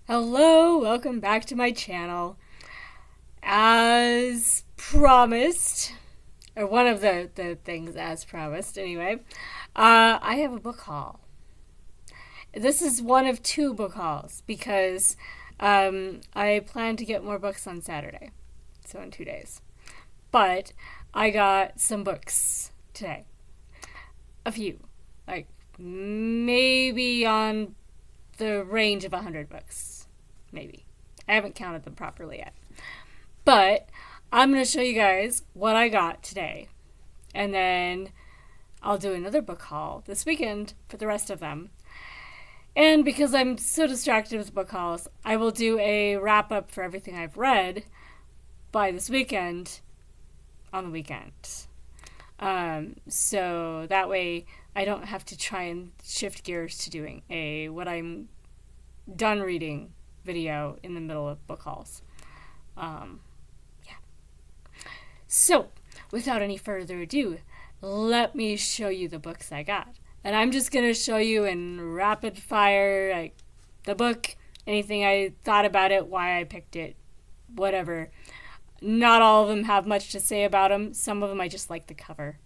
Hello, welcome back to my channel. As promised, or one of the things as promised anyway, I have a book haul. This is one of two book hauls because I plan to get more books on Saturday, so in 2 days. But I got some books today. A few, like maybe on the range of 100 books. Maybe. I haven't counted them properly yet. But I'm going to show you guys what I got today. And then I'll do another book haul this weekend for the rest of them. And because I'm so distracted with book hauls, I will do a wrap up for everything I've read by this weekend on the weekend. So that way I don't have to try and shift gears to doing a what I'm done reading video in the middle of book hauls. Yeah. So, without any further ado, let me show you the books I got. And I'm just going to show you in rapid fire, like the book, anything I thought about it, why I picked it, whatever. Not all of them have much to say about them. Some of them I just like the cover.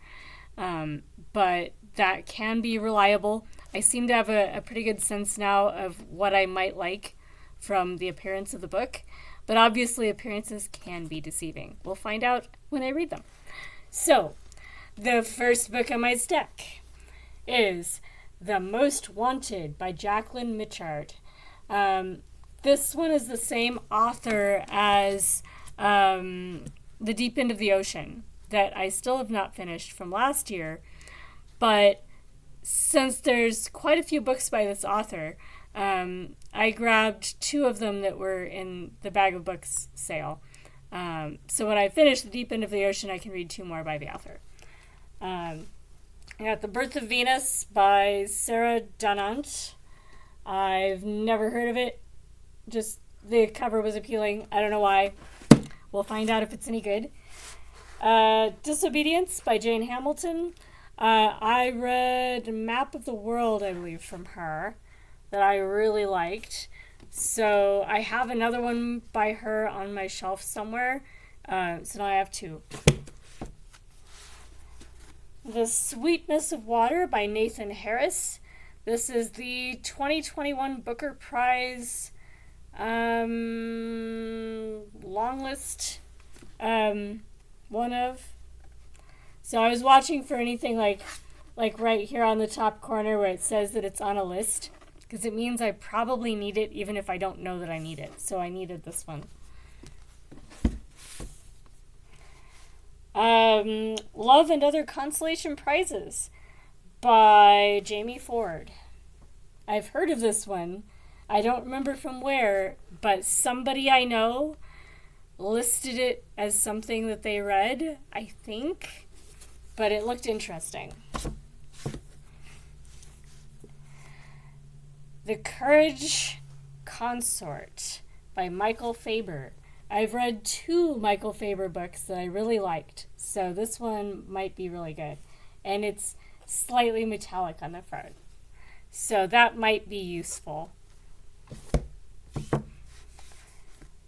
But that can be reliable. I seem to have a pretty good sense now of what I might like from the appearance of the book, but obviously appearances can be deceiving. We'll find out when I read them. So, the first book on my stack is The Most Wanted by Jacqueline Mitchard. This one is the same author as The Deep End of the Ocean that I still have not finished from last year, but since there's quite a few books by this author, I grabbed two of them that were in the Bag of Books sale. So when I finish The Deep End of the Ocean, I can read two more by the author. I got The Birth of Venus by Sarah Dunant. I've never heard of it. Just the cover was appealing. I don't know why. We'll find out if it's any good. Disobedience by Jane Hamilton. I read Map of the World, I believe, from her that I really liked. So I have another one by her on my shelf somewhere. So now I have two. The Sweetness of Water by Nathan Harris. This is the 2021 Booker Prize long list one of. So I was watching for anything like right here on the top corner where it says that it's on a list, because it means I probably need it even if I don't know that I need it. So I needed this one. Love and Other Consolation Prizes by Jamie Ford. I've heard of this one. I don't remember from where, but somebody I know listed it as something that they read, I think, but it looked interesting. The Courage Consort by Michael Faber. I've read two Michael Faber books that I really liked, so this one might be really good. And it's slightly metallic on the front, so that might be useful.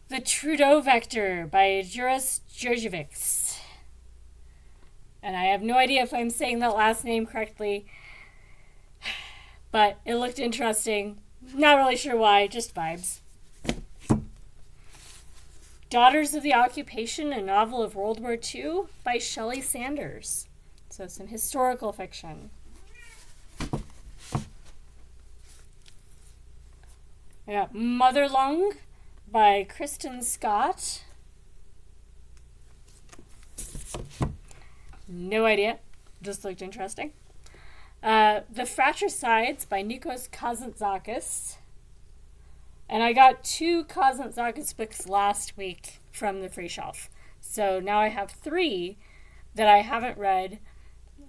The Trudeau Vector by Juris Georgievics. And I have no idea if I'm saying that last name correctly, but it looked interesting. Not really sure why, just vibes. Daughters of the Occupation, a novel of World War II by Shelley Sanders. So some historical fiction. I got Motherlung by Kristen Scott. No idea. Just looked interesting. The Fratricides by Nikos Kazantzakis. And I got two Kazantzakis books last week from the free shelf. So now I have three that I haven't read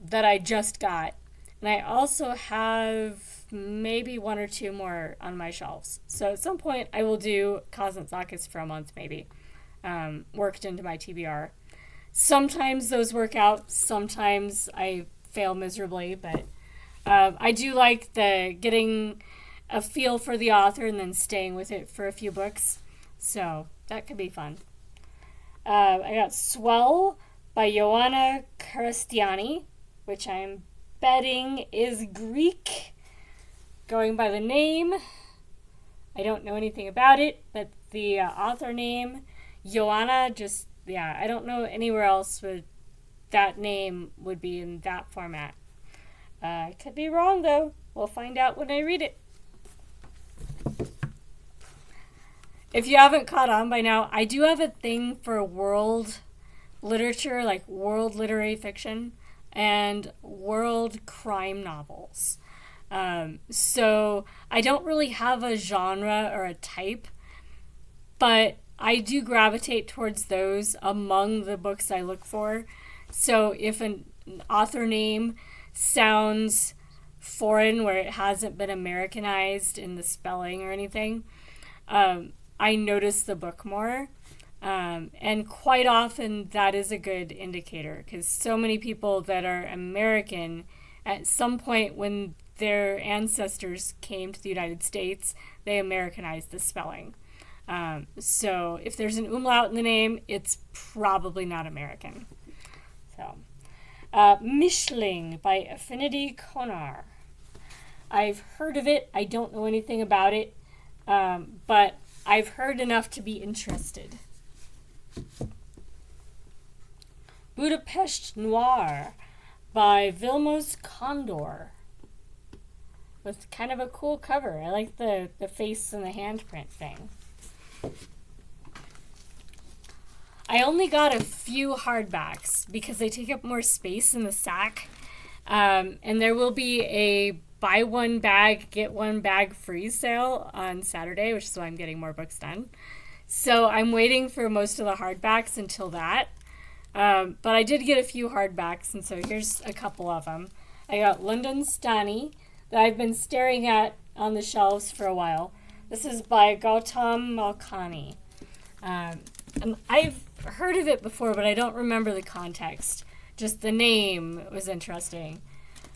that I just got. And I also have maybe one or two more on my shelves. So at some point I will do Kazantzakis for a month maybe. Worked into my TBR. Sometimes those work out. Sometimes I fail miserably. But I do like the getting a feel for the author and then staying with it for a few books. So that could be fun. I got Swell by Ioana Karastiani, which I'm betting is Greek, going by the name. I don't know anything about it, but the author name, Ioana, I don't know anywhere else where that name would be in that format. I could be wrong, though. We'll find out when I read it. If you haven't caught on by now, I do have a thing for world literature, like world literary fiction and world crime novels. So I don't really have a genre or a type, but I do gravitate towards those among the books I look for. So if an author name sounds foreign, where it hasn't been Americanized in the spelling or anything, I notice the book more. And quite often that is a good indicator, because so many people that are American at some point when their ancestors came to the United States, they Americanized the spelling. So if there's an umlaut in the name, it's probably not American. So, Mishling by Affinity Konar. I've heard of it. I don't know anything about it, but I've heard enough to be interested. Budapest Noir by Vilmos Condor, with kind of a cool cover. I like the face and the handprint thing. I only got a few hardbacks because they take up more space in the sack. And there will be a buy one bag, get one bag free sale on Saturday, which is why I'm getting more books done. So I'm waiting for most of the hardbacks until that. But I did get a few hardbacks, and so here's a couple of them. I got London Stani that I've been staring at on the shelves for a while. This is by Gautam Malkani. And I've heard of it before, but I don't remember the context. Just the name was interesting.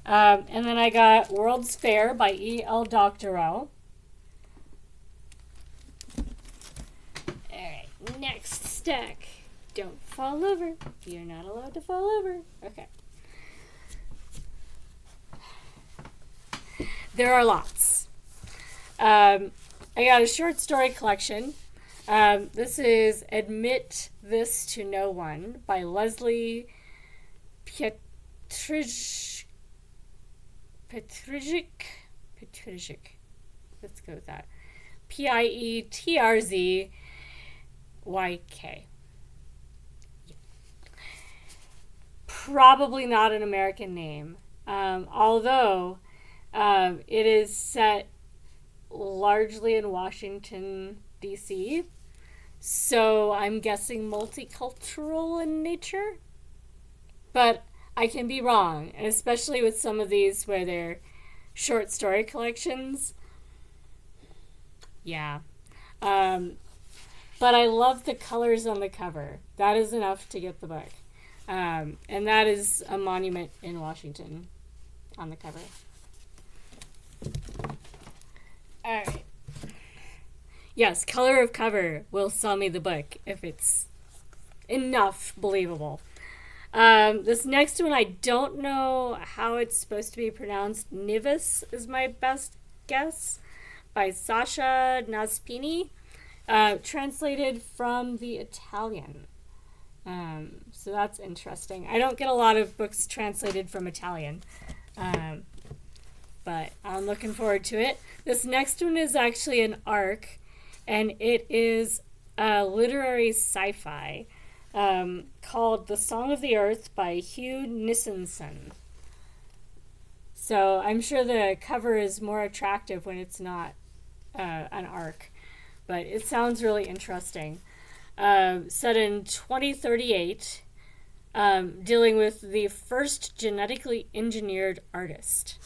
And then I got World's Fair by E.L. Doctorow. Alright, next stack. Don't fall over. You're not allowed to fall over. Okay. There are lots. I got a short story collection. This is Admit This to No One by Leslie Petrzyk. Let's go with that. Pietrzzyk. Probably not an American name, although it is set largely in Washington, D.C., so I'm guessing multicultural in nature, but I can be wrong, and especially with some of these where they're short story collections. Yeah. But I love the colors on the cover. That is enough to get the book. And that is a monument in Washington on the cover. All right. Yes, color of cover will sell me the book if it's enough believable. This next one, I don't know how it's supposed to be pronounced. Nivis is my best guess, by Sasha Naspini, translated from the Italian. So that's interesting. I don't get a lot of books translated from Italian, but I'm looking forward to it. This next one is actually an arc, and it is a literary sci-fi called The Song of the Earth by Hugh Nissenson. So I'm sure the cover is more attractive when it's not an arc, but it sounds really interesting. Set in 2038, dealing with the first genetically engineered artist.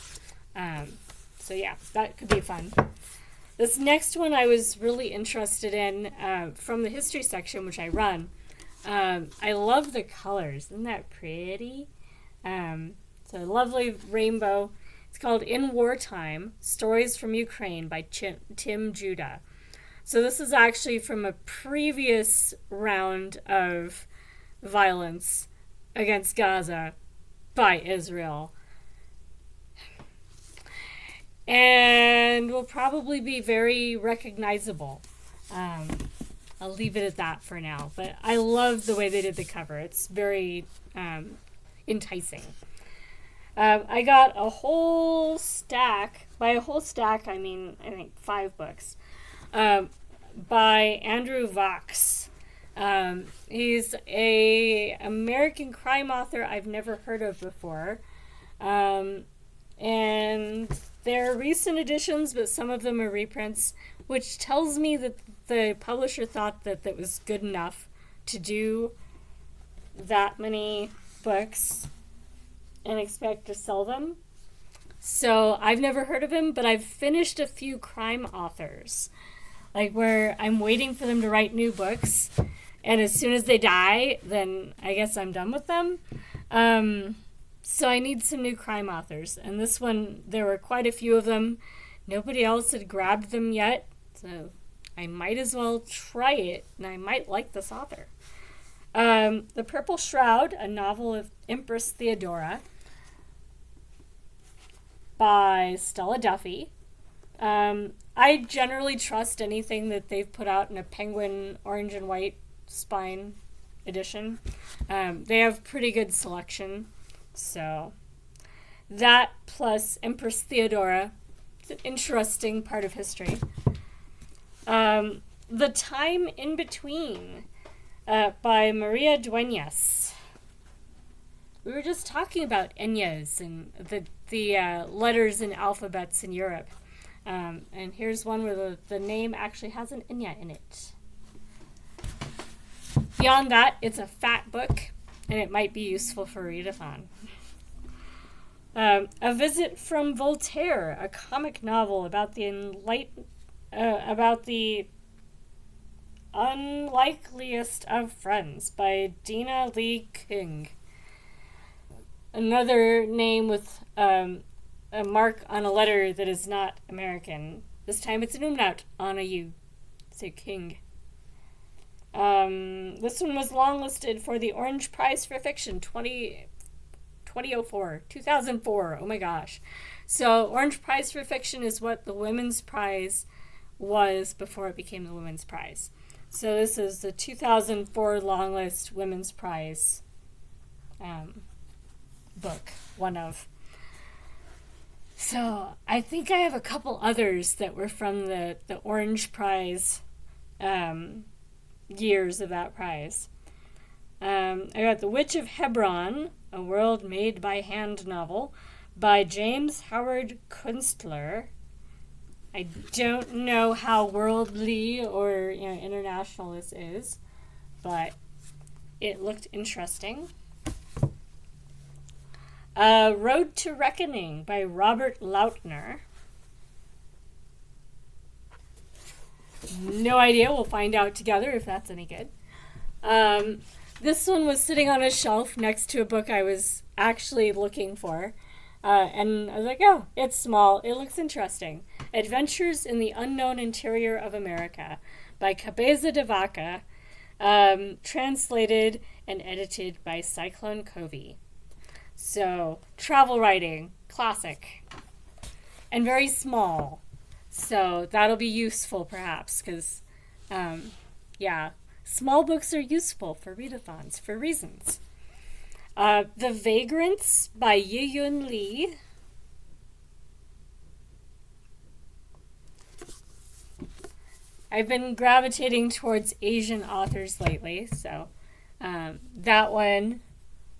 So yeah, that could be fun. This next one I was really interested in from the history section, which I run. I love the colors. Isn't that pretty? So a lovely rainbow. It's called In Wartime, Stories from Ukraine by Tim Judah. So this is actually from a previous round of violence against Gaza by Israel. And will probably be very recognizable. I'll leave it at that for now. But I love the way they did the cover. It's very enticing. I got a whole stack. By a whole stack, I mean, I think 5 books. By Andrew Vox. He's a American crime author I've never heard of before. And they're recent editions, but some of them are reprints, which tells me that the publisher thought that that was good enough to do that many books and expect to sell them. So I've never heard of him, but I've finished a few crime authors, like where I'm waiting for them to write new books, and as soon as they die, then I guess I'm done with them. So I need some new crime authors, and this one, there were quite a few of them. Nobody else had grabbed them yet, so I might as well try it, and I might like this author. The Purple Shroud, a novel of Empress Theodora by Stella Duffy. I generally trust anything that they've put out in a penguin orange and white spine edition. They have pretty good selection. So that plus Empress Theodora, it's an interesting part of history. The Time in Between by Maria Duenas. We were just talking about Enyas and the letters and alphabets in Europe. And here's one where the name actually has an Enya in it. Beyond that, it's a fat book, and it might be useful for readathon. A Visit from Voltaire, a comic novel about the unlikeliest of friends by Dina Lee King. Another name with a mark on a letter that is not American. This time it's an umlaut on a U. Say King. This one was longlisted for the Orange Prize for Fiction 2004. Oh my gosh. So Orange Prize for Fiction is what the Women's Prize was before it became the Women's Prize. So this is the 2004 longlist Women's Prize book, one of. So I think I have a couple others that were from the Orange Prize years of that prize. I got The Witch of Hebron, a World Made by Hand novel by James Howard Kunstler. I don't know how worldly or international this is, but it looked interesting. Road to Reckoning by Robert Lautner. No idea. We'll find out together if that's any good. This one was sitting on a shelf next to a book I was actually looking for. And I was like, oh, it's small. It looks interesting. Adventures in the Unknown Interior of America by Cabeza de Vaca, translated and edited by Cyclone Covey. So, travel writing, classic, and very small. So that'll be useful perhaps because, small books are useful for readathons for reasons. The Vagrants by Yi-Yun Lee. I've been gravitating towards Asian authors lately, so that one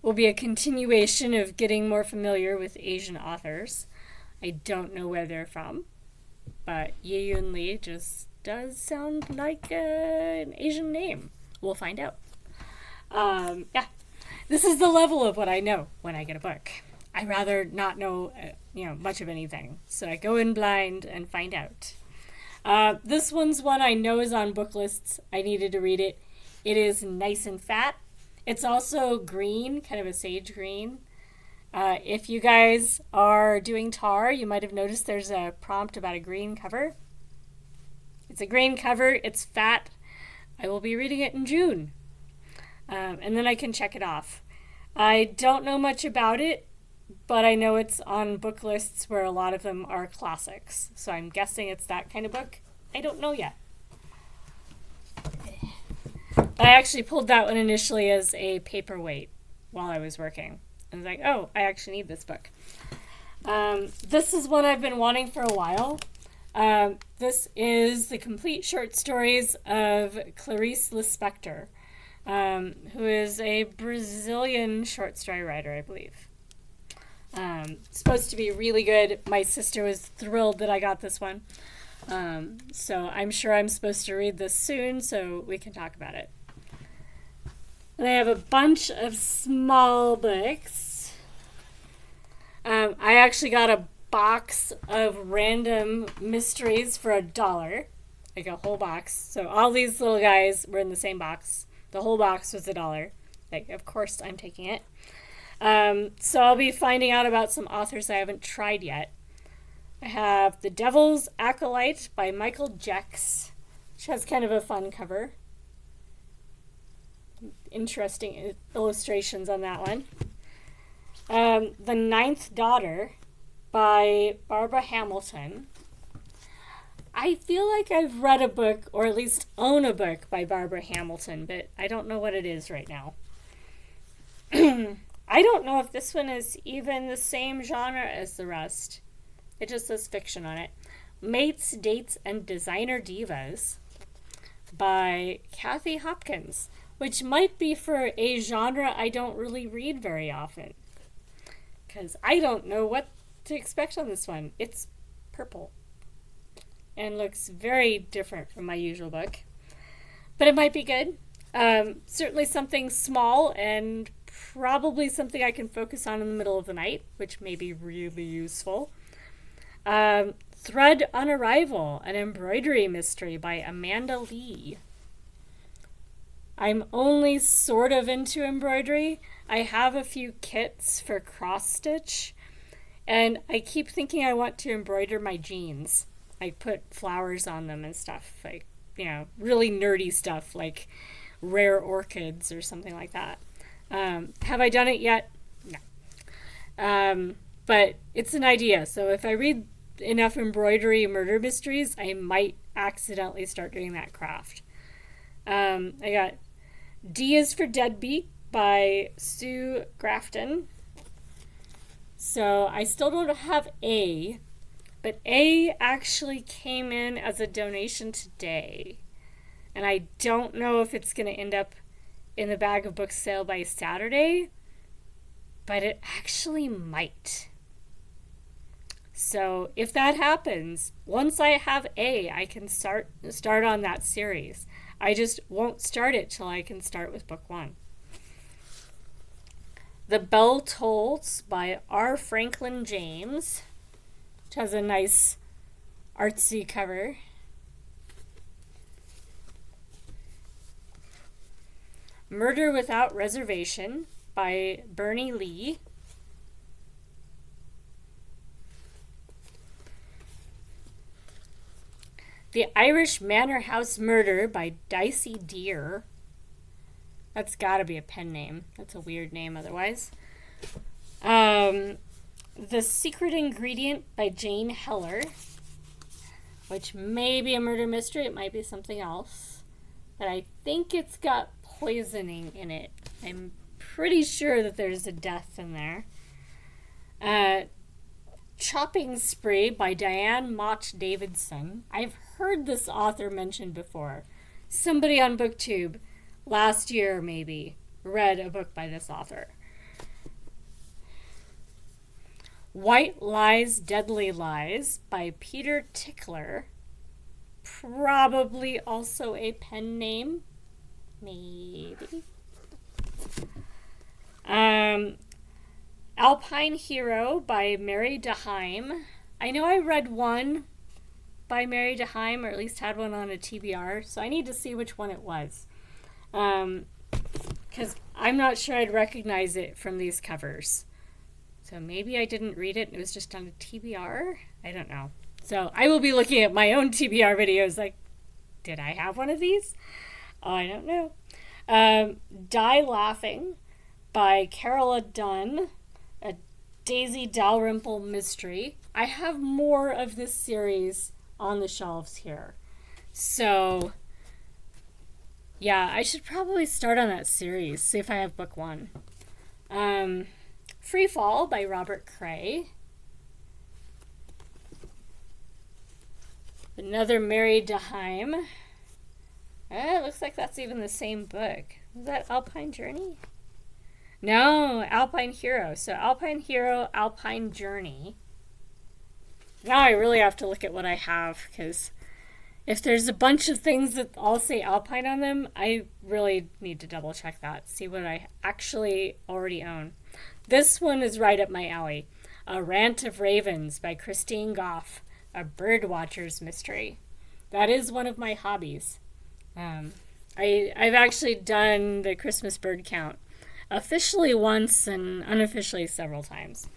will be a continuation of getting more familiar with Asian authors. I don't know where they're from, but Yi-Yun Lee just does sound like an Asian name. We'll find out. This is the level of what I know when I get a book. I rather not know, much of anything. So I go in blind and find out. This one's one I know is on book lists. I needed to read it. It is nice and fat. It's also green, kind of a sage green. If you guys are doing tar, you might have noticed there's a prompt about a green cover. It's a green cover. It's fat. I will be reading it in June. And then I can check it off. I don't know much about it, but I know it's on book lists where a lot of them are classics. So I'm guessing it's that kind of book. I don't know yet. I actually pulled that one initially as a paperweight while I was working. I was like, oh, I actually need this book. This is one I've been wanting for a while. This is the complete short stories of Clarice Lispector, who is a Brazilian short story writer, I believe. Supposed to be really good. My sister was thrilled that I got this one. So I'm sure I'm supposed to read this soon so we can talk about it. And I have a bunch of small books. I actually got a box of random mysteries for $1. Like a whole box. So all these little guys were in the same box. The whole box was $1. Like, of course I'm taking it. So I'll be finding out about some authors I haven't tried yet. I have The Devil's Acolyte by Michael Jex, which has kind of a fun cover. Interesting illustrations on that one. The Ninth Daughter by Barbara Hamilton. I feel like I've read a book, or at least own a book by Barbara Hamilton, but I don't know what it is right now. I don't know if this one is even the same genre as the rest. It just says fiction on it. Mates, Dates, and Designer Divas by Kathy Hopkins, which might be for a genre I don't really read very often. Because I don't know what to expect on this one. It's purple and looks very different from my usual book. But it might be good. Certainly something small and probably something I can focus on in the middle of the night, which may be really useful. Thread on Arrival, an embroidery mystery by Amanda Lee. I'm only sort of into embroidery. I have a few kits for cross stitch, and I keep thinking I want to embroider my jeans. I put flowers on them and stuff, like, you know, really nerdy stuff like rare orchids or something like that. Have I done it yet? No. But it's an idea. So if I read enough embroidery murder mysteries, I might accidentally start doing that craft. I got D is for Deadbeat by Sue Grafton. So I still don't have A, but A actually came in as a donation today. And I don't know if it's going to end up in the bag of books sale by Saturday, but it actually might. So if that happens, once I have A, I can start on that series. I just won't start it till I can start with book 1. The Bell Tolls by R. Franklin James, which has a nice artsy cover. Murder Without Reservation by Bernie Lee. The Irish Manor House Murder by Dicey Deer. That's gotta be a pen name. That's a weird name otherwise. The Secret Ingredient by Jane Heller, which may be a murder mystery. It might be something else. But I think it's got poisoning in it. I'm pretty sure that there's a death in there. Chopping Spree by Diane Mott Davidson. I've heard this author mentioned before. Somebody on BookTube last year maybe read a book by this author. White Lies, Deadly Lies by Peter Tickler. Probably also a pen name. Maybe. Alpine Hero by Mary DeHime. I know I read one by Mary DeHime, or at least had one on a TBR, so I need to see which one it was. Because I'm not sure I'd recognize it from these covers. So maybe I didn't read it. It was just on a TBR. I don't know. So I will be looking at my own TBR videos like, did I have one of these? I don't know. Die Laughing by Carola Dunn, a Daisy Dalrymple mystery. I have more of this series on the shelves here. So, yeah, I should probably start on that series, see if I have book one. Free Fall by Robert Cray. Another Mary Daheim. It looks like that's even the same book. Is that Alpine Journey? No, Alpine Hero. So Alpine Hero, Alpine Journey. Now I really have to look at what I have, because if there's a bunch of things that all say Alpine on them, I really need to double check that, see what I actually already own. This one is right up my alley. A Rant of Ravens by Christine Goff, a birdwatcher's mystery. That is one of my hobbies. I've actually done the Christmas bird count officially once and unofficially several times.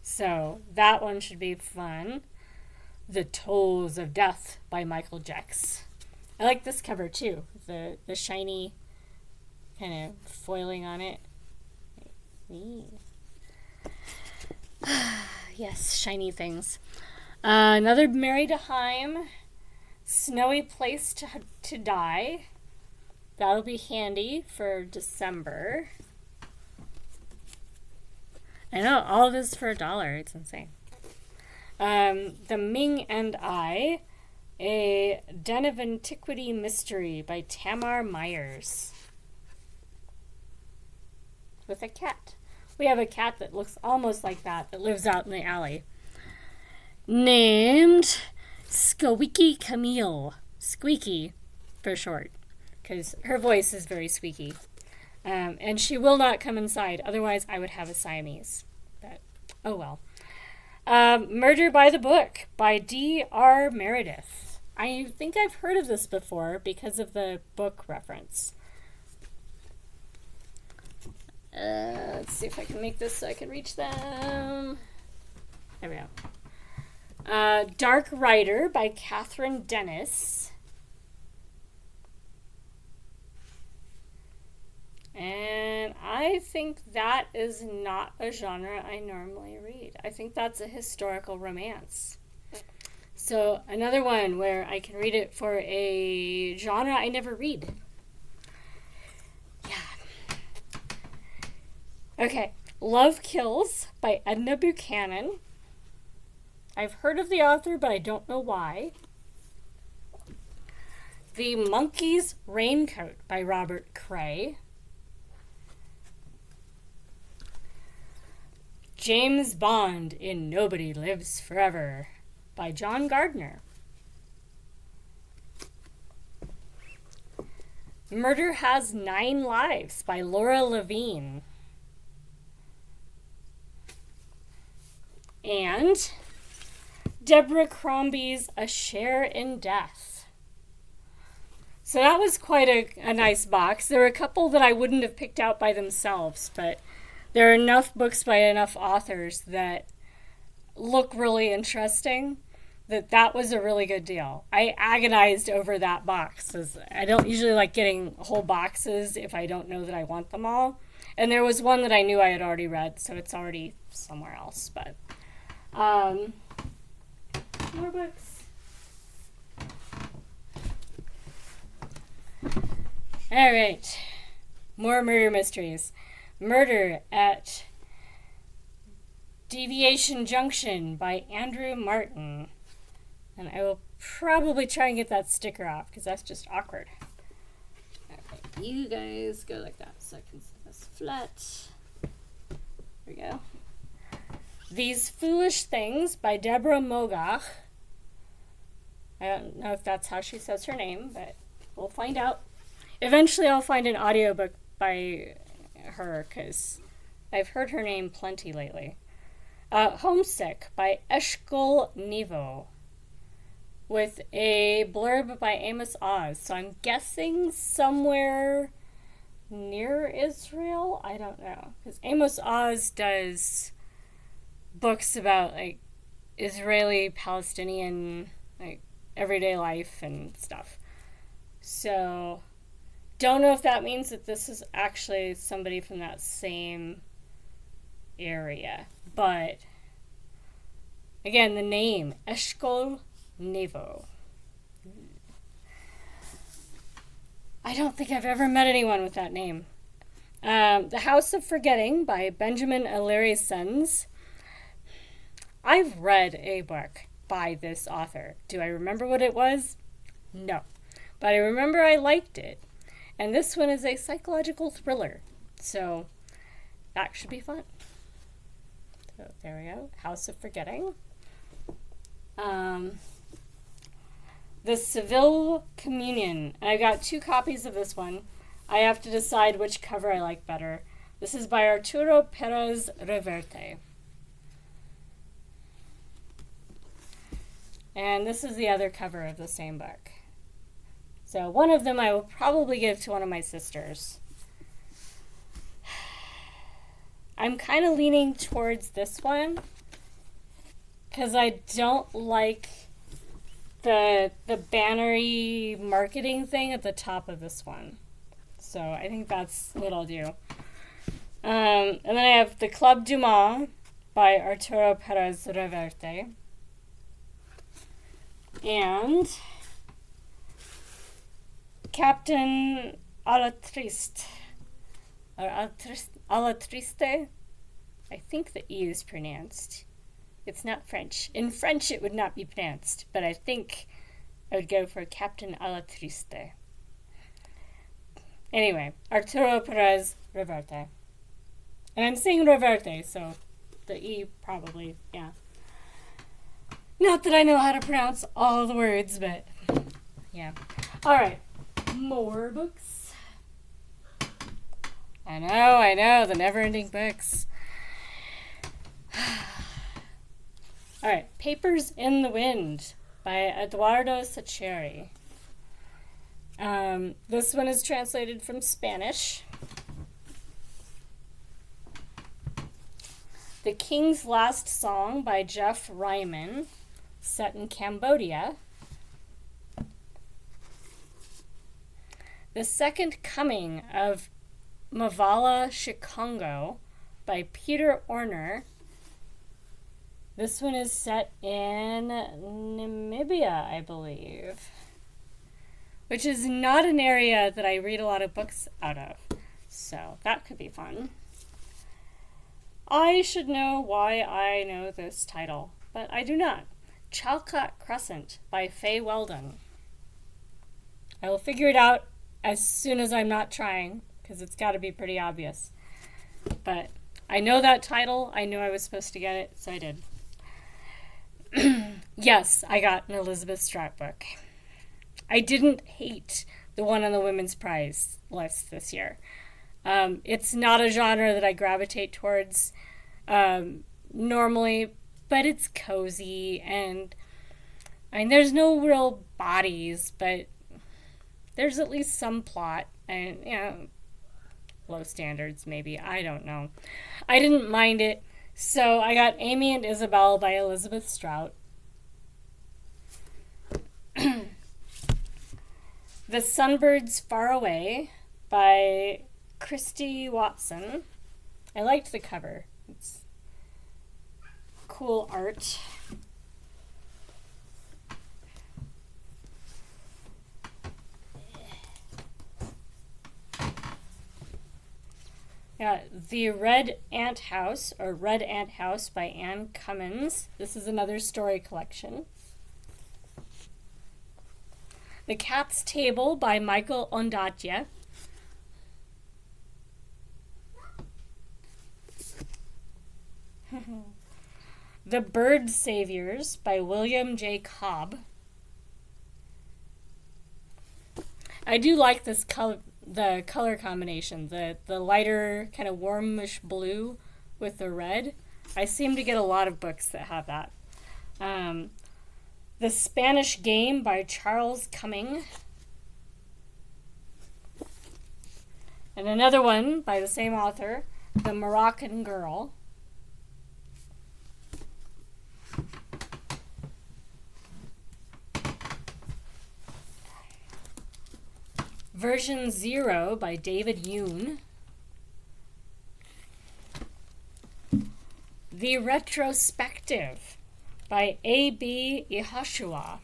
So that one should be fun. The Tolls of Death by Michael Jex. I like this cover too. The shiny kind of foiling on it. Yes, shiny things. Another Mary Daheim, Snowy Place to Die. That'll be handy for December. I know, all of this for $1. It's insane. The Ming and I, a Den of Antiquity mystery by Tamar Myers. With a cat. We have a cat that looks almost like that lives out in the alley. Named Squeaky Camille. Squeaky for short, because her voice is very squeaky. And she will not come inside, otherwise I would have a Siamese. But, oh well. Murder by the Book by D.R. Meredith. I think I've heard of this before because of the book reference. Let's see if I can make this so I can reach them. There we go. Dark Rider by Catherine Dennis. And I think that is not a genre I normally read. I think that's a historical romance. So another one where I can read it for a genre I never read. Yeah. Okay. Love Kills by Edna Buchanan. I've heard of the author, but I don't know why. The Monkey's Raincoat by Robert Cray. James Bond in Nobody Lives Forever by John Gardner. Murder Has 9 Lives by Laura Levine. And Deborah Crombie's A Share in Death. So that was quite a nice box. There were a couple that I wouldn't have picked out by themselves, but there are enough books by enough authors that look really interesting that was a really good deal. I agonized over that box, as I don't usually like getting whole boxes if I don't know that I want them all. And there was one that I knew I had already read, so it's already somewhere else. But more books. All right, more murder mysteries. Murder at Deviation Junction by Andrew Martin. And I will probably try and get that sticker off because that's just awkward. Okay, you guys go like that so I can set this flat. There we go. These Foolish Things by Deborah Mogach. I don't know if that's how she says her name, but we'll find out. Eventually I'll find an audiobook by her because I've heard her name plenty lately. Homesick by Eshkol Nevo with a blurb by Amos Oz. So I'm guessing somewhere near Israel? I don't know. Because Amos Oz does books about like Israeli Palestinian like everyday life and stuff. So don't know if that means that this is actually somebody from that same area. But again, the name Eshkol Nevo. I don't think I've ever met anyone with that name. The House of Forgetting by Benjamin Illyrians. I've read a book by this author. Do I remember what it was? No. But I remember I liked it. And this one is a psychological thriller. So that should be fun. So there we go. House of Forgetting. The Seville Communion. And I got 2 copies of this one. I have to decide which cover I like better. This is by Arturo Perez Reverte. And this is the other cover of the same book. So one of them I will probably give to one of my sisters. I'm kind of leaning towards this one because I don't like the bannery marketing thing at the top of this one. So I think that's what I'll do. And then I have The Club du Mans by Arturo Perez Reverte. And Captain Alatriste. Or Alatriste. I think the E is pronounced. It's not French. In French it would not be pronounced, but I think I would go for Captain Alatriste. Anyway, Arturo Perez Reverte. And I'm saying Reverte, so the E probably, yeah. Not that I know how to pronounce all the words, but yeah. Alright, more books. I know, the never-ending books. Alright, Papers in the Wind by Eduardo Sacheri. This one is translated from Spanish. The King's Last Song by Jeff Ryman, set in Cambodia. The Second Coming of Mavala Shikongo by Peter Orner. This one is set in Namibia, I believe, which is not an area that I read a lot of books out of. So that could be fun. I should know why I know this title, but I do not. Chalcott Crescent by Faye Weldon. I will figure it out as soon as I'm not trying, because it's got to be pretty obvious. But I know that title. I knew I was supposed to get it, so I did. Yes, I got an Elizabeth Strout book. I didn't hate the one on the Women's Prize list this year. It's not a genre that I gravitate towards normally, but it's cozy, and I mean, there's no real bodies, but there's at least some plot, and, you know, low standards maybe, I don't know. I didn't mind it, so I got Amy and Isabel by Elizabeth Strout. The Sunbirds Far Away by Christy Watson. I liked the cover. It's cool art. Yeah, The Red Ant House, or Red Ant House by Anne Cummins. This is another story collection. The Cat's Table by Michael Ondaatje. The Bird Saviors by William J. Cobb. I do like this color, the color combination, the lighter kind of warmish blue with the red. I seem to get a lot of books that have that. The Spanish Game by Charles Cumming. And another one by the same author, The Moroccan Girl. Version 0 by David Yoon. The Retrospective by A.B. Yehoshua.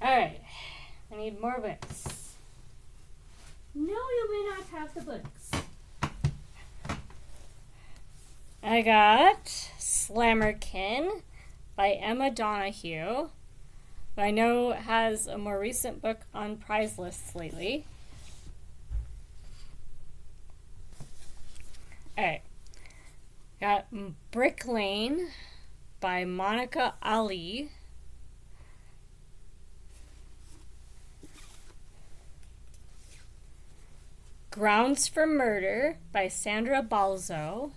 Alright, I need more books. No, you may not have the books. I got Slammerkin by Emma Donahue, who I know has a more recent book on prize lists lately. Alright. Got Brick Lane by Monica Ali. Grounds for Murder by Sandra Balzo.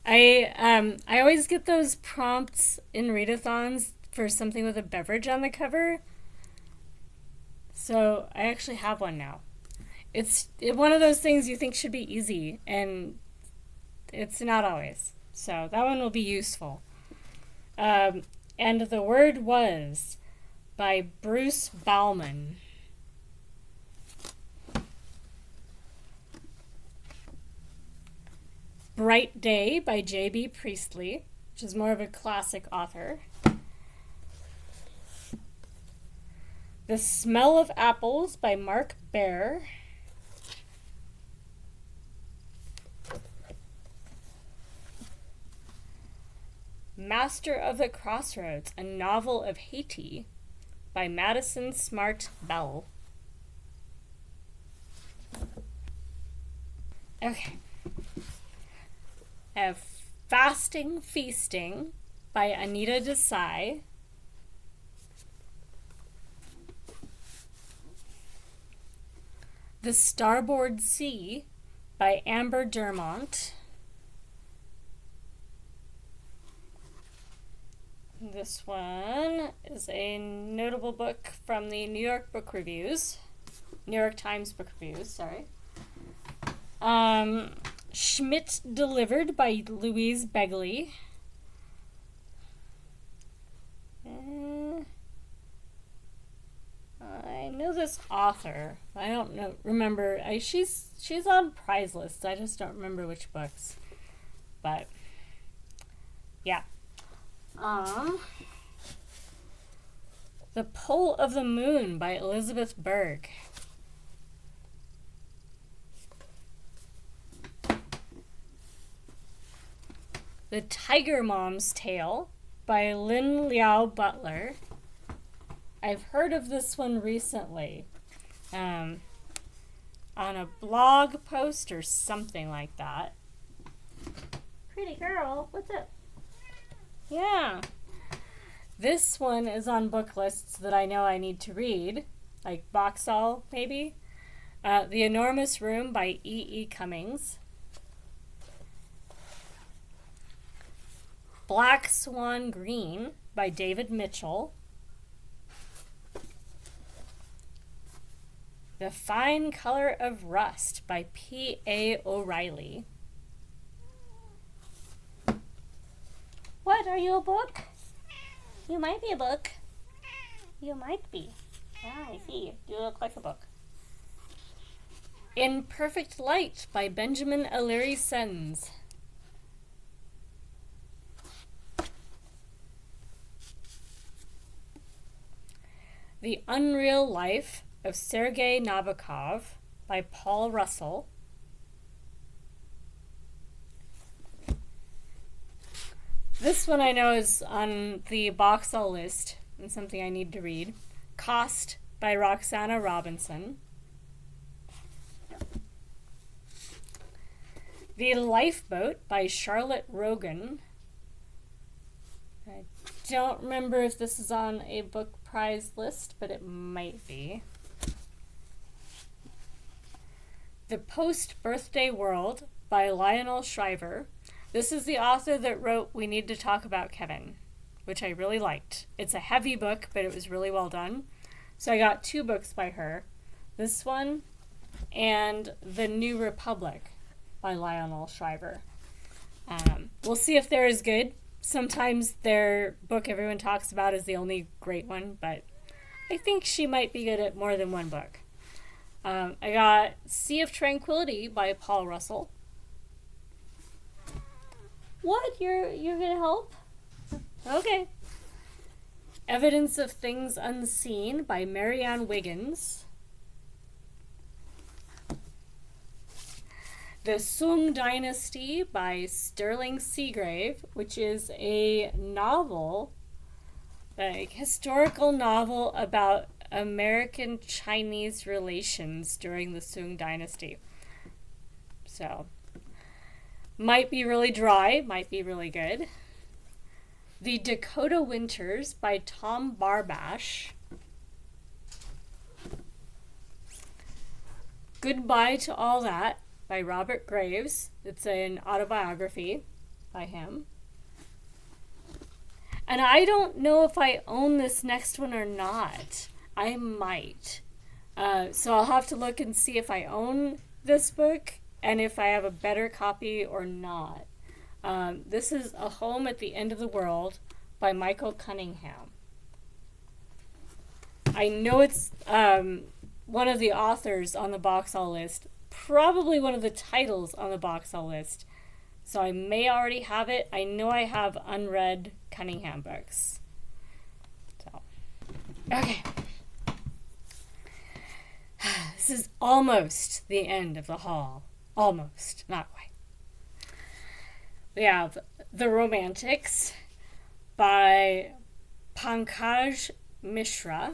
I always get those prompts in readathons for something with a beverage on the cover. So I actually have one now. It's one of those things you think should be easy, and it's not always. So that one will be useful. And The Word Was by Bruce Bauman. Bright Day by J.B. Priestley, which is more of a classic author. The Smell of Apples by Mark Baer. Master of the Crossroads, a novel of Haiti by Madison Smart Bell. Okay. I have Fasting Feasting by Anita Desai. The Starboard Sea by Amber Dermont. This one is a notable book from the New York Times Book Reviews, sorry. Schmidt Delivered by Louise Begley. I know this author. I don't remember. She's on prize lists. I just don't remember which books. But yeah. The Pull of the Moon by Elizabeth Berg. The Tiger Mom's Tale by Lynn Liao Butler. I've heard of this one recently. On a blog post or something like that. Pretty girl, what's up? Yeah. This one is on book lists that I know I need to read. Like Boxall, maybe. The Enormous Room by E.E. Cummings. Black Swan Green by David Mitchell. The Fine Color of Rust by P.A. O'Reilly. What, are you a book? You might be a book. You might be. Ah, I see. You look like a book. In Perfect Light by Benjamin O'Leary Sens. The Unreal Life of Sergei Nabokov by Paul Russell. This one I know is on the Boxall list and something I need to read. Cost by Roxana Robinson. The Lifeboat by Charlotte Rogan. I don't remember if this is on a book prize list, but it might be. The Post-Birthday World by Lionel Shriver. This is the author that wrote We Need to Talk About Kevin, which I really liked. It's a heavy book, but it was really well done. So I got 2 books by her. This one and The New Republic by Lionel Shriver. We'll see if they're as good. sometimes their book everyone talks about is the only great one, but I think she might be good at more than one book. I got Sea of Tranquility by Paul Russell. What? You're gonna help? Okay. Evidence of Things Unseen by Marianne Wiggins. The Sung Dynasty by Sterling Seagrave, which is a novel, like historical novel about American-Chinese relations during the Sung Dynasty. So, might be really dry, might be really good. The Dakota Winters by Tom Barbash. Goodbye to All That by Robert Graves. It's an autobiography by him. And I don't know if I own this next one or not. I might. So I'll have to look and see if I own this book and if I have a better copy or not. This is A Home at the End of the World by Michael Cunningham. I know it's one of the authors on the box all list, probably one of the titles on the box all list. So I may already have it. I know I have unread Cunningham books. So, okay. This is almost the end of the haul. Almost, not quite. We have The Romantics by Pankaj Mishra.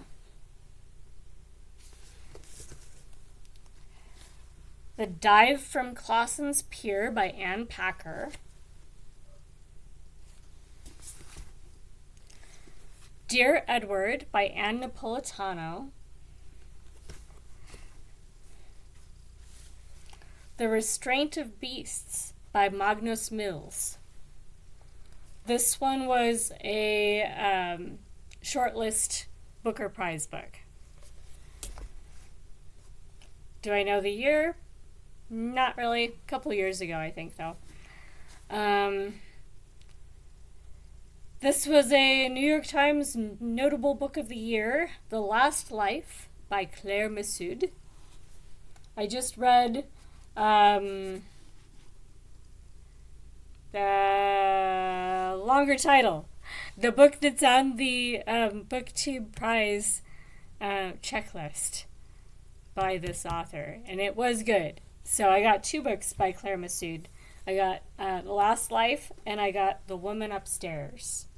The Dive from Clausen's Pier by Anne Packer. Dear Edward by Anne Napolitano. The Restraint of Beasts by Magnus Mills. This one was a shortlist Booker Prize book. Do I know the year? Not really. A couple years ago, I think, though. This was a New York Times notable book of the year, The Last Life by Claire Massoud. I just read the longer title, the book that's on the BookTube Prize checklist by this author, and it was good. So I got 2 books by Claire Massoud. I got The Last Life, and I got The Woman Upstairs.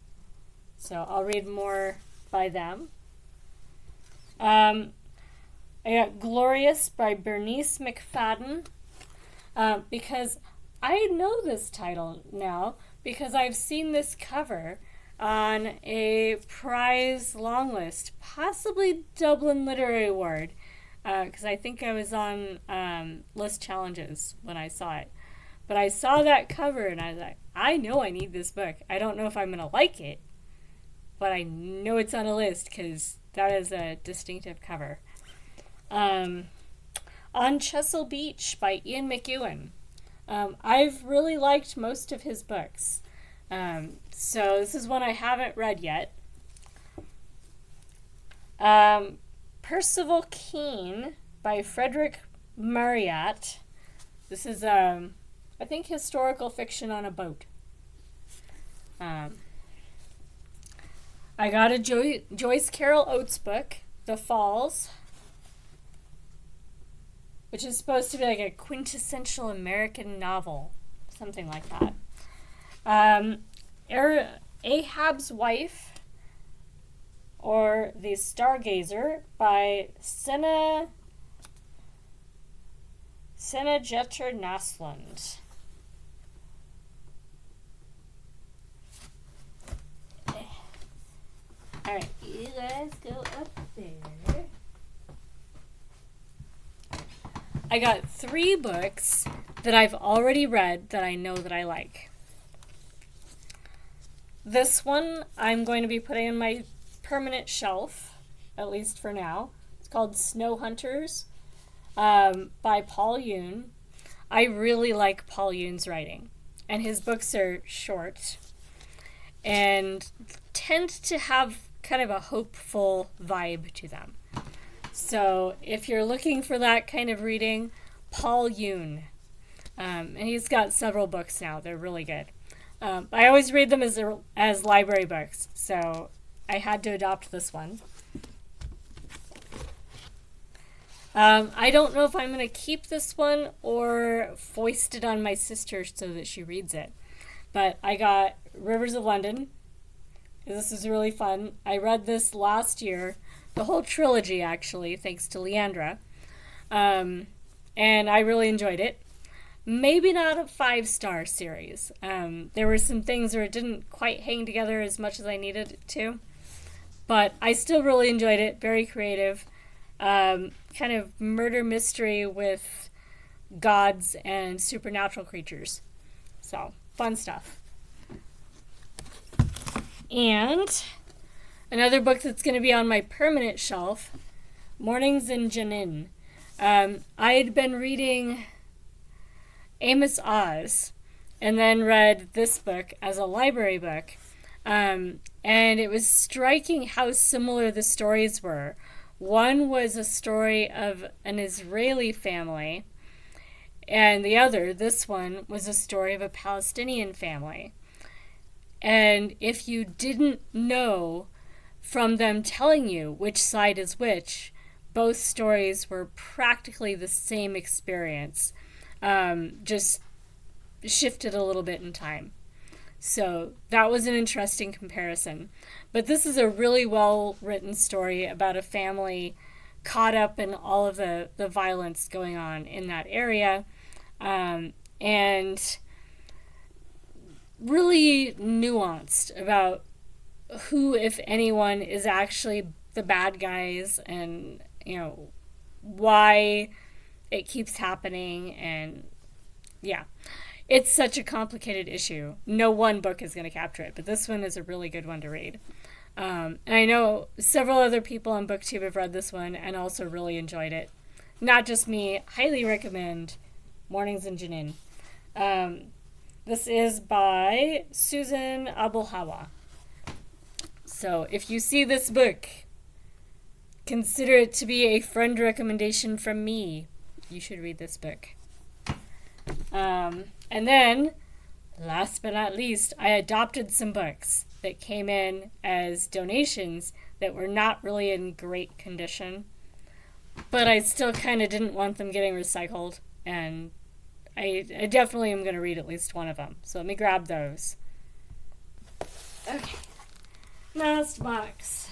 So I'll read more by them. I got Glorious by Bernice McFadden, because I know this title now because I've seen this cover on a prize long list, possibly Dublin Literary Award, because I think I was on list challenges when I saw it. But I saw that cover and I was like, I know I need this book. I don't know if I'm going to like it, but I know it's on a list because that is a distinctive cover. On Chesil Beach by Ian McEwan. I've really liked most of his books. So this is one I haven't read yet. Percival Keane by Frederick Marryat. This is, I think, historical fiction on a boat. I got a Joyce Carol Oates book, The Falls, which is supposed to be like a quintessential American novel, something like that. Ahab's Wife, or The Stargazer by Senna Jeter Naslund. Alright, you guys go up there. I got 3 books that I've already read that I know that I like. This one I'm going to be putting on my permanent shelf, at least for now. It's called Snow Hunters by Paul Yoon. I really like Paul Yoon's writing, and his books are short. and tend to have kind of a hopeful vibe to them. So if you're looking for that kind of reading, Paul Yoon. And he's got several books now. They're really good. I always read them as library books, so I had to adopt this one. I don't know if I'm going to keep this one or foist it on my sister so that she reads it. But I got Rivers of London. This is really fun. I read this last year, the whole trilogy actually, thanks to Leandra. And I really enjoyed it. Maybe not a 5-star series. There were some things where it didn't quite hang together as much as I needed it to. But I still really enjoyed it. Very creative. Kind of murder mystery with gods and supernatural creatures. So, fun stuff. And another book that's going to be on my permanent shelf, Mornings in Jenin. I'd been reading Amos Oz and then read this book as a library book. And it was striking how similar the stories were. One was a story of an Israeli family, and the other, this one, was a story of a Palestinian family. And if you didn't know from them telling you which side is which, both stories were practically the same experience, just shifted a little bit in time. So that was an interesting comparison. But this is a really well-written story about a family caught up in all of the violence going on in that area, and really nuanced about who, if anyone, is actually the bad guys and, why it keeps happening. And yeah, it's such a complicated issue. No one book is going to capture it, but this one is a really good one to read. And I know several other people on BookTube have read this one and also really enjoyed it. Not just me. Highly recommend Mornings in Jenin. This is by Susan Abulhawa. So if you see this book, consider it to be a friend recommendation from me. You should read this book. And then, last but not least, I adopted some books that came in as donations that were not really in great condition. But I still kind of didn't want them getting recycled. And I definitely am going to read at least one of them. So let me grab those. Okay. Last box.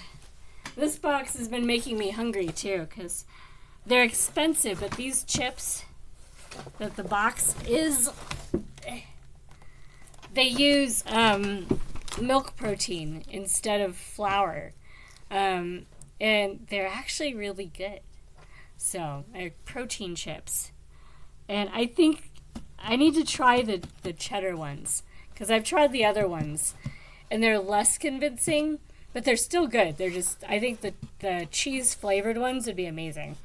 This box has been making me hungry too, because they're expensive, but these chips that the box is, they use milk protein instead of flour. And they're actually really good. So, they're protein chips. And I think I need to try the cheddar ones, because I've tried the other ones, and they're less convincing, but they're still good. They're just, I think the cheese-flavored ones would be amazing.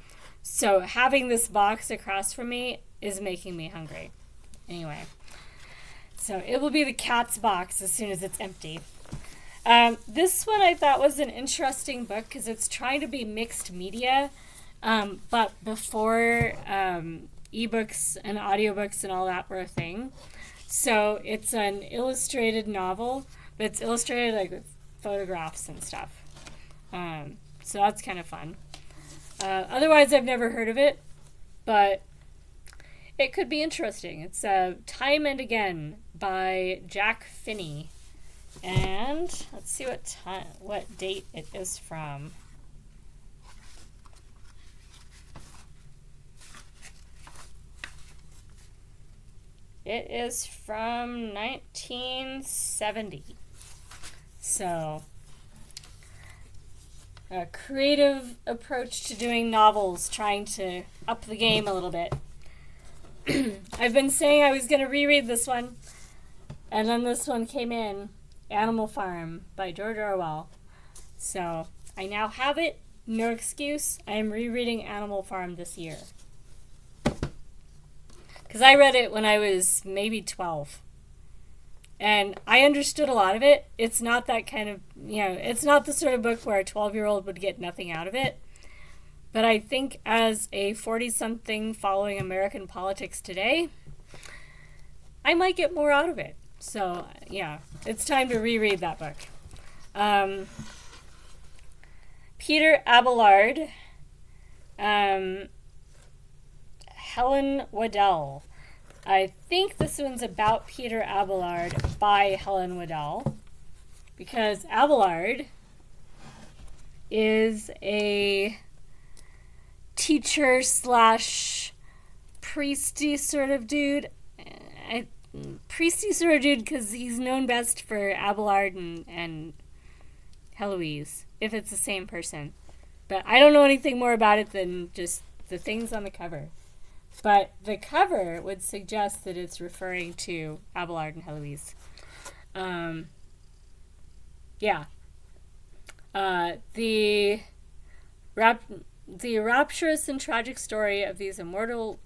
So having this box across from me is making me hungry. Anyway, so it will be the cat's box as soon as it's empty. This one I thought was an interesting book because it's trying to be mixed media, but before ebooks and audiobooks and all that were a thing. So it's an illustrated novel, but it's illustrated like with photographs and stuff. So that's kind of fun. Otherwise, I've never heard of it, but it could be interesting. It's Time and Again by Jack Finney. And let's see what date it is from. It is from 1970. So, a creative approach to doing novels, trying to up the game a little bit. I've been saying I was going to reread this one, and then this one came in, Animal Farm by George Orwell. So, I now have it. No excuse. I am rereading Animal Farm this year. Because I read it when I was maybe 12. And I understood a lot of it. It's not that kind of, it's not the sort of book where a 12-year-old would get nothing out of it. But I think as a 40-something following American politics today, I might get more out of it. So, yeah, it's time to reread that book. Peter Abelard, Helen Waddell. I think this one's about Peter Abelard by Helen Waddell, because Abelard is a teacher slash priesty sort of dude. Priesty sort of dude because he's known best for Abelard and Heloise, if it's the same person. But I don't know anything more about it than just the things on the cover. But the cover would suggest that it's referring to Abelard and Heloise. The rapturous and tragic story of these immortal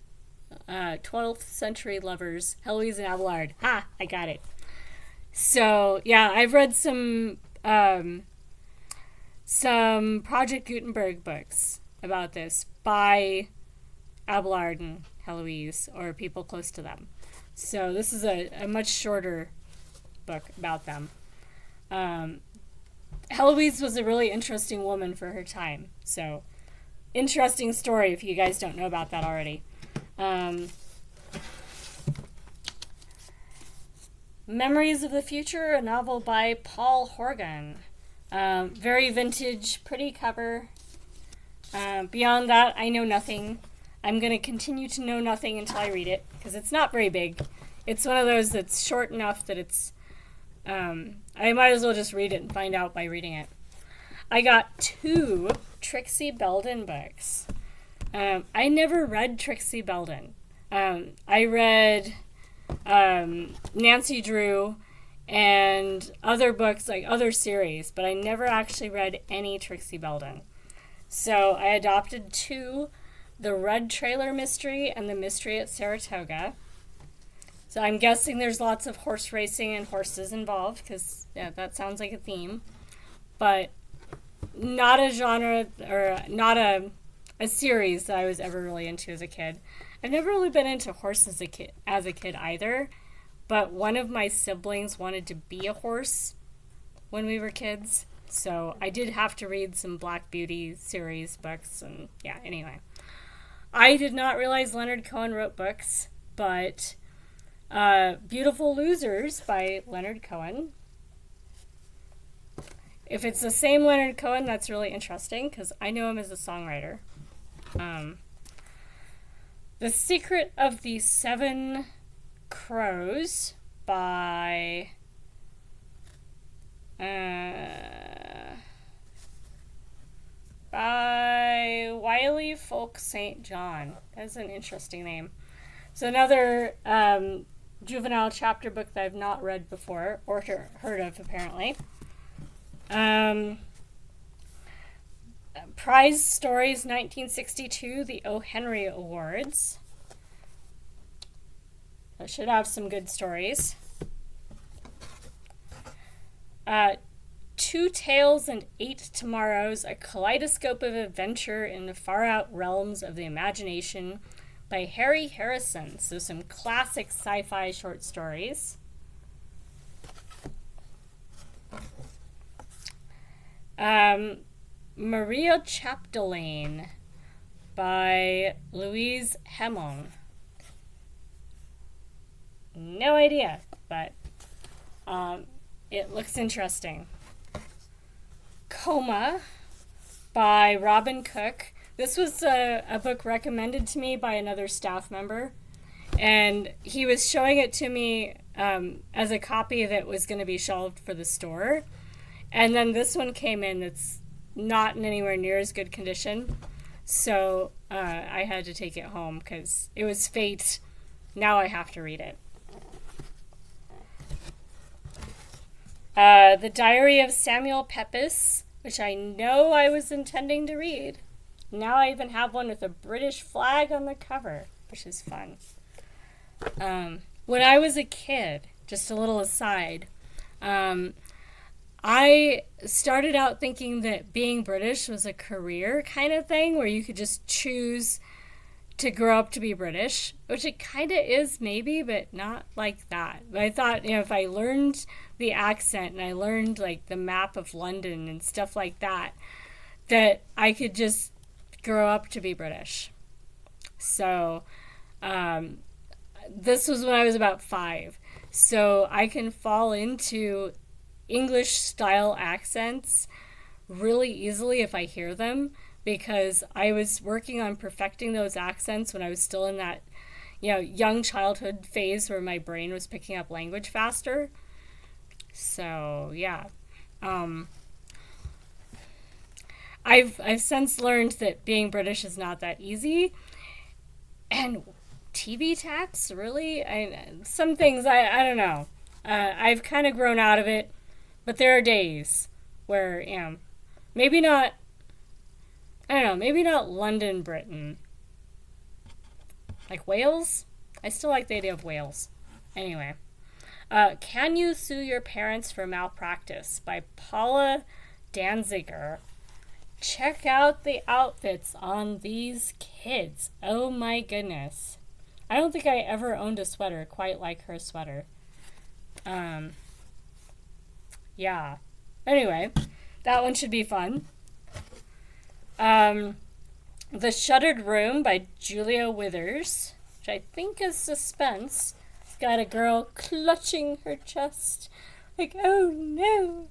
12th century lovers, Heloise and Abelard. Ha! I got it. So, yeah, I've read some Project Gutenberg books about this by Abelard and Heloise, or people close to them. So this is a much shorter book about them. Heloise was a really interesting woman for her time. So, interesting story if you guys don't know about that already. Memories of the Future, a novel by Paul Horgan. Very vintage, pretty cover. Beyond that, I know nothing. I'm going to continue to know nothing until I read it, because it's not very big. It's one of those that's short enough that it's... I might as well just read it and find out by reading it. I got 2 Trixie Belden books. I never read Trixie Belden. I read Nancy Drew and other books, like other series, but I never actually read any Trixie Belden. So I adopted 2, The Red Trailer Mystery and The Mystery at Saratoga. So I'm guessing there's lots of horse racing and horses involved, because that sounds like a theme. But not a genre, or not a series that I was ever really into as a kid. I've never really been into horses as a kid either, but one of my siblings wanted to be a horse when we were kids, so I did have to read some Black Beauty series books, and yeah, anyway. I did not realize Leonard Cohen wrote books, but Beautiful Losers by Leonard Cohen. If it's the same Leonard Cohen, that's really interesting, because I know him as a songwriter. The Secret of the Seven Crows by Wiley Folk St. John. That's an interesting name. So another juvenile chapter book that I've not read before, or heard of apparently. Prize Stories 1962, the O. Henry Awards. I should have some good stories. 2 Tales and 8 Tomorrows, a kaleidoscope of adventure in the far-out realms of the imagination by Harry Harrison. So some classic sci-fi short stories. Maria Chapdelaine by Louise Hemon. No idea, but it looks interesting. Coma by Robin Cook. This was a book recommended to me by another staff member, and he was showing it to me as a copy that was going to be shelved for the store. And then this one came in that's not in anywhere near as good condition. So I had to take it home because it was fate. Now I have to read it. The Diary of Samuel Pepys, which I know I was intending to read. Now I even have one with a British flag on the cover, which is fun. When I was a kid, just a little aside. I started out thinking that being British was a career kind of thing where you could just choose to grow up to be British, which it kind of is maybe, but not like that. But I thought, if I learned the accent and I learned like the map of London and stuff like that, that I could just grow up to be British. So this was when I was about 5. So I can fall into English style accents really easily if I hear them, because I was working on perfecting those accents when I was still in that, young childhood phase where my brain was picking up language faster. So, yeah. I've since learned that being British is not that easy. And TV tax, really? Some things, I don't know. I've kind of grown out of it, but there are days where, maybe not, I don't know, maybe not London, Britain. Like Wales? I still like the idea of Wales. Anyway. Can You Sue Your Parents for Malpractice by Paula Danziger. Check out the outfits on these kids. Oh my goodness. I don't think I ever owned a sweater quite like her sweater. Yeah. Anyway, that one should be fun. The Shuttered Room by Julia Withers, which I think is suspense. It's got a girl clutching her chest, like, oh no.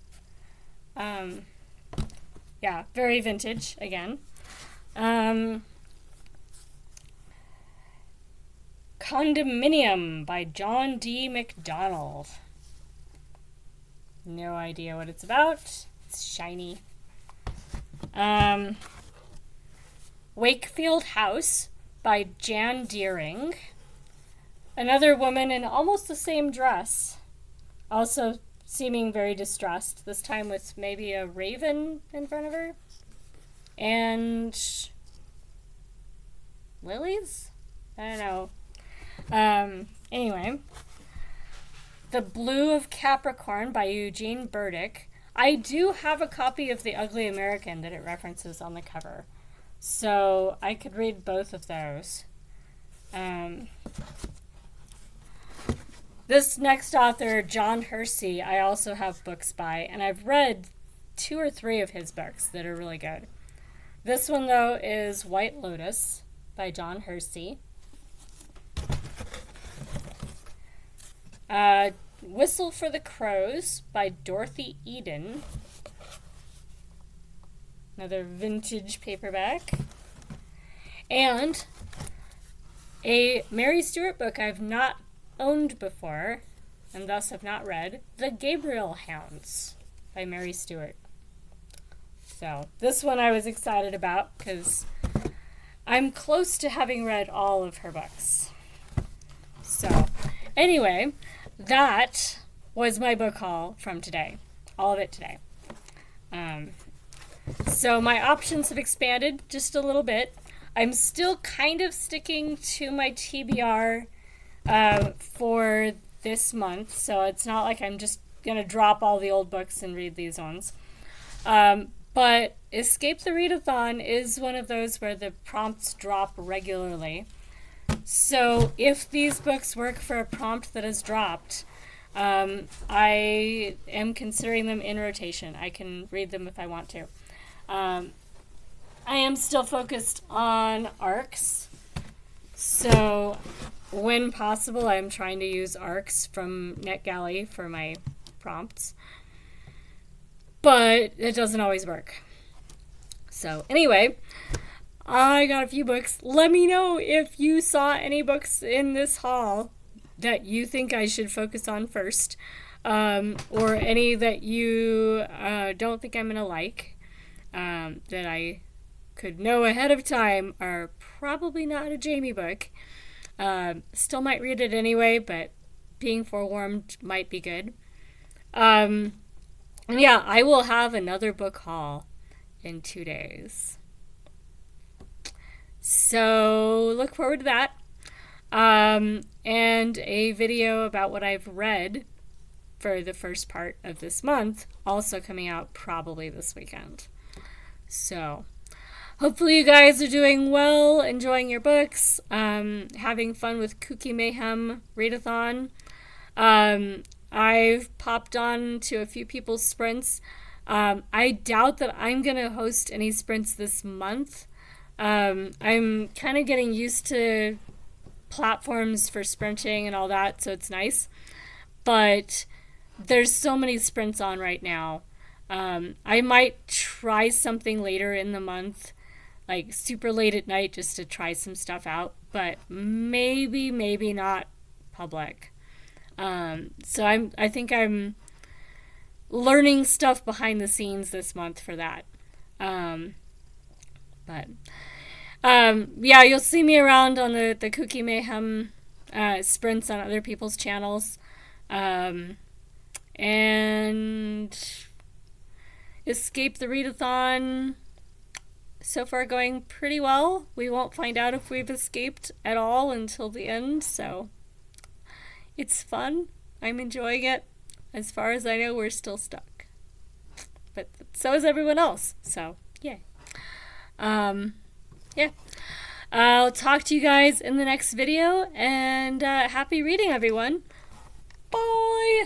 Yeah, very vintage again. Condominium by John D. MacDonald. No idea what it's about. It's shiny. Wakefield House by Jan Deering. Another woman in almost the same dress, also seeming very distressed, this time with maybe a raven in front of her. And lilies? I don't know. Anyway. The Blue of Capricorn by Eugene Burdick. I do have a copy of The Ugly American that it references on the cover, so I could read both of those. This next author, John Hersey, I also have books by, and I've read 2 or 3 of his books that are really good. This one, though, is White Lotus by John Hersey. Whistle for the Crows by Dorothy Eden. Another vintage paperback. And a Mary Stewart book I've not owned before, and thus have not read, The Gabriel Hounds by Mary Stewart. So, this one I was excited about because I'm close to having read all of her books. So, anyway, that was my book haul from today. All of it today. So my options have expanded just a little bit. I'm still kind of sticking to my TBR for this month, so it's not like I'm just going to drop all the old books and read these ones. But Escape the Readathon is one of those where the prompts drop regularly. So if these books work for a prompt that has dropped, I am considering them in rotation. I can read them if I want to. I am still focused on arcs. So when possible, I'm trying to use arcs from NetGalley for my prompts. But it doesn't always work. So anyway, I got a few books. Let me know if you saw any books in this haul that you think I should focus on first, or any that you don't think I'm going to like, that I could know ahead of time are probably not a Jamie book. Still might read it anyway, but being forewarned might be good. And yeah, I will have another book haul in 2 days. So look forward to that. and a video about what I've read for the first part of this month, also coming out probably this weekend. So hopefully you guys are doing well, enjoying your books, having fun with Kooky Mayhem Readathon. I've popped on to a few people's sprints. I doubt that I'm going to host any sprints this month. I'm kind of getting used to platforms for sprinting and all that, so it's nice. But there's so many sprints on right now. I might try something later in the month, like super late at night, just to try some stuff out, but maybe not public. So I think I'm learning stuff behind the scenes this month for that. Yeah, you'll see me around on the Kooky Mayhem sprints on other people's channels. And Escape the Readathon, so far going pretty well. We won't find out if we've escaped at all until the end, so it's fun. I'm enjoying it. As far as I know, we're still stuck. But so is everyone else, so yay. Yeah. I'll talk to you guys in the next video, and happy reading, everyone. Bye!